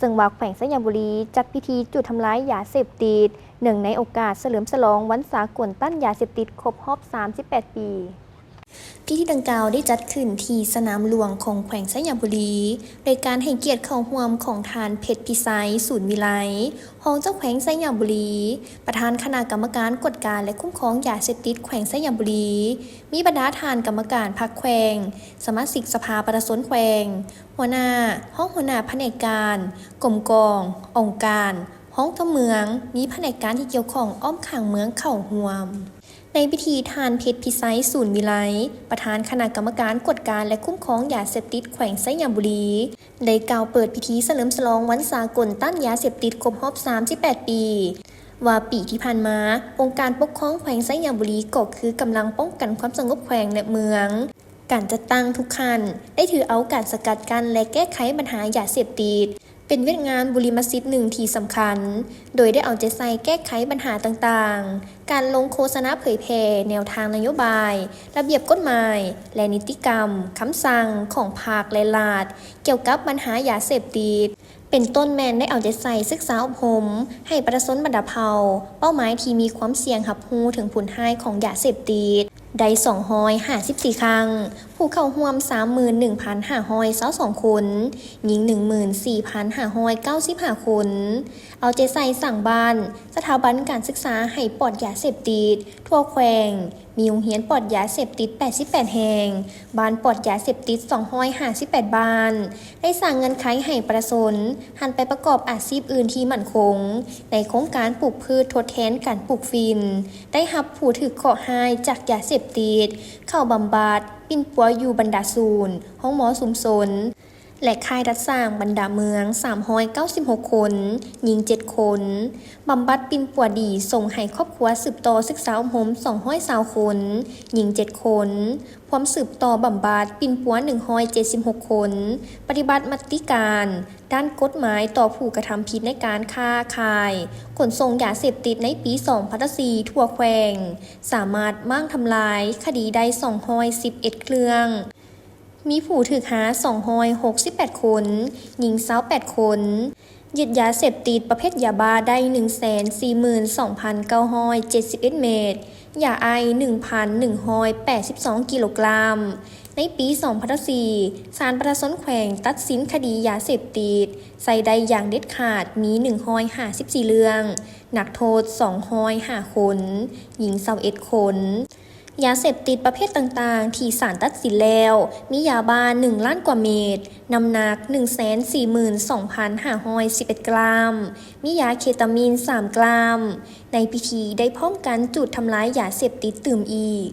จังหวัดแขวงสยามบุรีจัดพิธีจุดทำลายยาเสพติดเนื่องในโอกาสเฉลิมฉลองวันสากลต้านยาเสพติดครบรอบ 38 ปีพิธีดังกล่าวได้จัดขึ้นที่สนามหลวงของแขวงสยามบุรีโดยการให้เกียรติเข้าร่วมของทานเพชรพิไซศูนย์วิไลรองเจ้าแขวงสยามบุรีประธานคณะกรรมการกวดการและคุ้มครองยาเสพติดแขวงสยามบุรีมีบรรดาทานกรรมการพรรคแขวงสมาชิกสภาประชาชนแขวงหัวหน้าห้องหัวหน้าแผนกการกรมกององค์การห้องทั้งเมืองมีแผนกการที่เกี่ยวข้องอ้อมข้างเมืองเข้าร่วมในพิธีทานเพชรพิไซศูนย์วิไลประธานคณะกรรมการกวดการและคุ้มครองยาเสพติดแขวงสยามบุรีได้กล่าวเปิดพิธีเฉลิมฉลองวันสากลต้านยาเสพติดครบรอบ 38 ปีว่าปีที่ผ่านมาองค์การปกครองแขวงสยามบุรีก็คือกำลังป้องกันความสงบแขวงและเมืองการจัดตั้งทุกขั้นได้ถือเอาการสกัดกั้นและแก้ไขปัญหายาเสพติดเป็นเวทงานบุริมศิษย์หนึ่งที่สำคัญโดยได้เอาใจใส่แก้ไขปัญหาต่างๆการลงโฆษณาเผยแพร่แนวทางนโยบายระเบียบกฎหมายและนิติกรรมคำสั่งของภาคและรัฐเกี่ยวกับปัญหายาเสพติดเป็นต้นแมนได้เอาใจใส่ศึกษาอบรมให้ประชาชนบรรดาเผ่าเป้าหมายที่มีความเสี่ยงหับหูถึงผลร้ายของยาเสพติดได้254 ครั้งผู้เข้าร่วม 31,522 คนหญิง 14,595 คนเอาใจใส่สั่งบ้านสถาบันการศึกษาให้ปลอดยาเสพติดทั่วแขวงมีโรงเรียนปลอดยาเสพติด88แห่งบ้านปลอดยาเสพติด258บ้านได้สร้างเงินไขให้ประชาชนหันไปประกอบอาชีพอื่นที่มั่นคงในโครงการปลูกพืชทดแทนการปลูกฟินได้รับผู้ถูกเคราะห์ร้ายจากยาเสพติดเข้าบำบัดปิ่นปัวอยู่บรรดาศูนย์ห้องหมอสุมสนและค่ายรัฐสร้างบรรดาเมือง396 คนหญิง7 คนบำบัดปิ่นปัวดีส่งให้ครอบครัวสืบต่อศึกษาอบรม220 คนหญิง7 คนพร้อมสืบต่อบำบัดปิ่นปัว176 คนปฏิบัติมติการด้านกฎหมายต่อผู้กระทำผิดในการค้าขายขนส่งยาเสพติดในปี2004ทั่วแขวงสามารถมั่งทำลายคดีได้211 เครื่องมีผู้ถูกหา268 คนหญิง28 คนยึดยาเสพติดประเภทยาบ้าได้ 142,971 เม็ดยาไอ 1,182 กิโลกรัมในปี2004ศาลประชาชนแขวงตัดสินคดียาเสพติดใส่ได้อย่างเด็ดขาดมี154 เรื่องนักโทษ205 คนหญิง21 คนยาเสพติดประเภทต่างๆที่ศาลตัดสินแล้วมียาบ้า1 ล้านกว่าเม็ดน้ำหนัก 142,511 กรัมมียาเคตามีน3 กรัมในพิธีได้พร้อมกันจุดทำลายยาเสพติดตื่มอีก